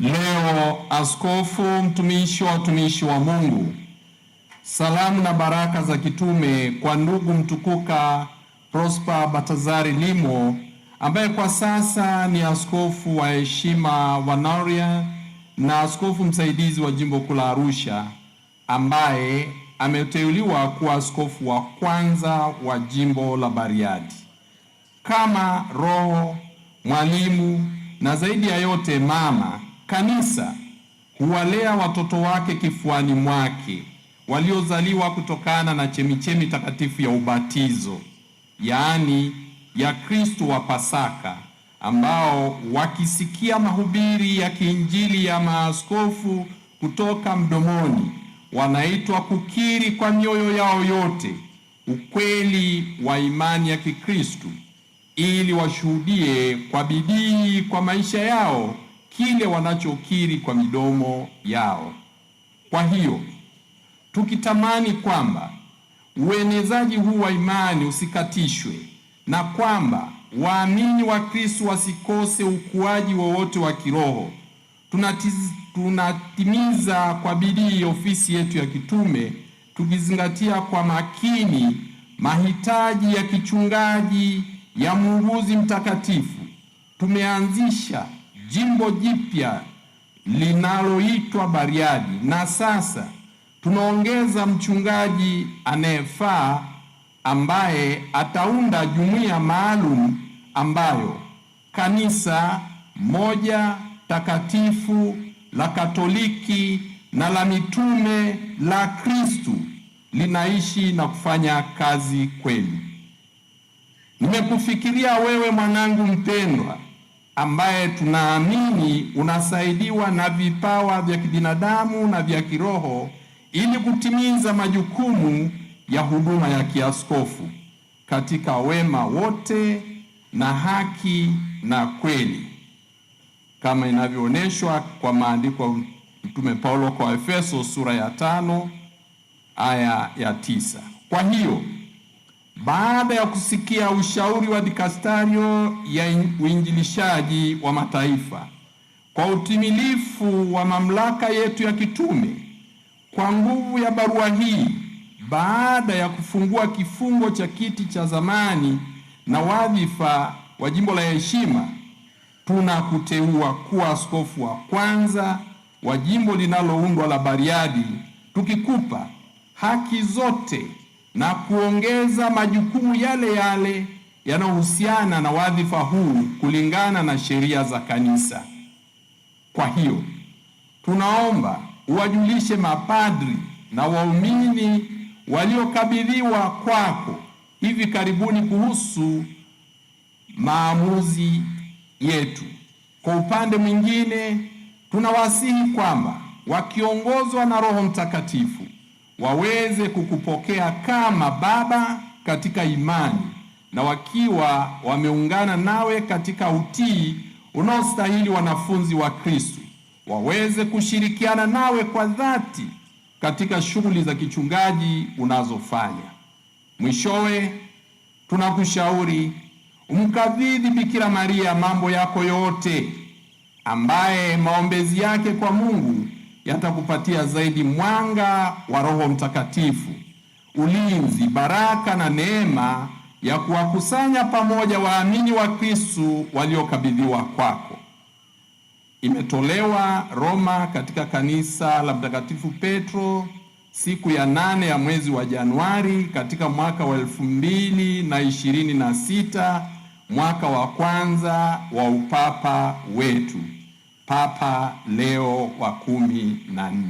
Leo askofu mtumishi wa watumishi wa Mungu, salamu na baraka za kitume kwa ndugu mtukuka Prosper Batazari Limo, ambaye kwa sasa ni askofu wa heshima wa Noria na askofu msaidizi wa jimbo kuu la Arusha, ambaye ameteuliwa kuwa askofu wa kwanza wa jimbo la Bariadi. Kama roho, mwalimu na zaidi ya yote mama, kanisa huwalea watoto wake kifuani mwake waliozaliwa kutokana na chemichemi takatifu ya ubatizo, yaani ya Kristo wa Pasaka, ambao wakisikia mahubiri ya kiinjili ya maaskofu kutoka mdomoni wanaitwa kukiri kwa mioyo yao yote ukweli wa imani ya Kikristo, ili washuhudie kwa bidii kwa maisha yao kile wanachokiri kwa midomo yao. Kwa hiyo tukitamani kwamba uenezaji huu wa imani usikatishwe na kwamba waamini wa Kristo wasikose ukuaji wowote wa kiroho, tunatimiza kwa bidii ofisi yetu ya kitume, tukizingatia kwa makini mahitaji ya kichungaji ya muuguzi mtakatifu. Tumeanzisha jimbo jipya linaloitwa Bariadi, na sasa tunaongeza mchungaji anayefaa ambaye ataunda jumuiya maalum ambayo kanisa moja takatifu la Katoliki na la mitume la Kristo linaishi na kufanya kazi kweli. Nimekufikiria wewe mwanangu mpendwa, ambaye tunaamini unasaidiwa na vipawa vya kibinadamu na vya kiroho ili kutimiza majukumu ya huduma ya kiaskofu katika wema wote na haki na kweli, kama inavyoonyeshwa kwa maandiko ya Mtume Paulo kwa Efeso sura ya 5 aya ya 9. Kwa hiyo baada ya kusikia ushauri wa dikastario ya uinjilishaji wa mataifa kwa utimilifu wa mamlaka yetu ya kitume, kwa nguvu ya barua hii, baada ya kufungua kifungo cha kiti cha zamani na wadhifa wa jimbo la heshima, tunakuteua kuwa askofu wa kwanza wa jimbo linaloundwa la Bariadi, tukikupa haki zote na kuongeza majukumu yale yale yanayohusiana na wadhifa huu kulingana na sheria za kanisa. Kwa hiyo tunaomba uwajulishe mapadri na waumini waliokabidhiwa kwako hivi karibuni kuhusu maamuzi yetu. Kwa upande mwingine, tunawasihi kwamba wakiongozwa na Roho Mtakatifu waweze kukupokea kama baba katika imani, na wakiwa wameungana nawe katika utii unaostahili wanafunzi wa Kristo, waweze kushirikiana nawe kwa dhati katika shughuli za kichungaji unazofanya. Mwishowe, tunakushauri umkabidhi Bikira Maria mambo yako yote, ambaye maombezi yake kwa Mungu yatakupatia zaidi mwanga wa Roho Mtakatifu, ulinzi, baraka na neema ya kuwakusanya pamoja waamini wa Kristo waliokabidhiwa kwako. Imetolewa Roma katika kanisa la Mtakatifu Petro siku ya 8 ya mwezi wa Januari katika mwaka wa 2026, mwaka wa kwanza wa upapa wetu, Papa Leo wa 14.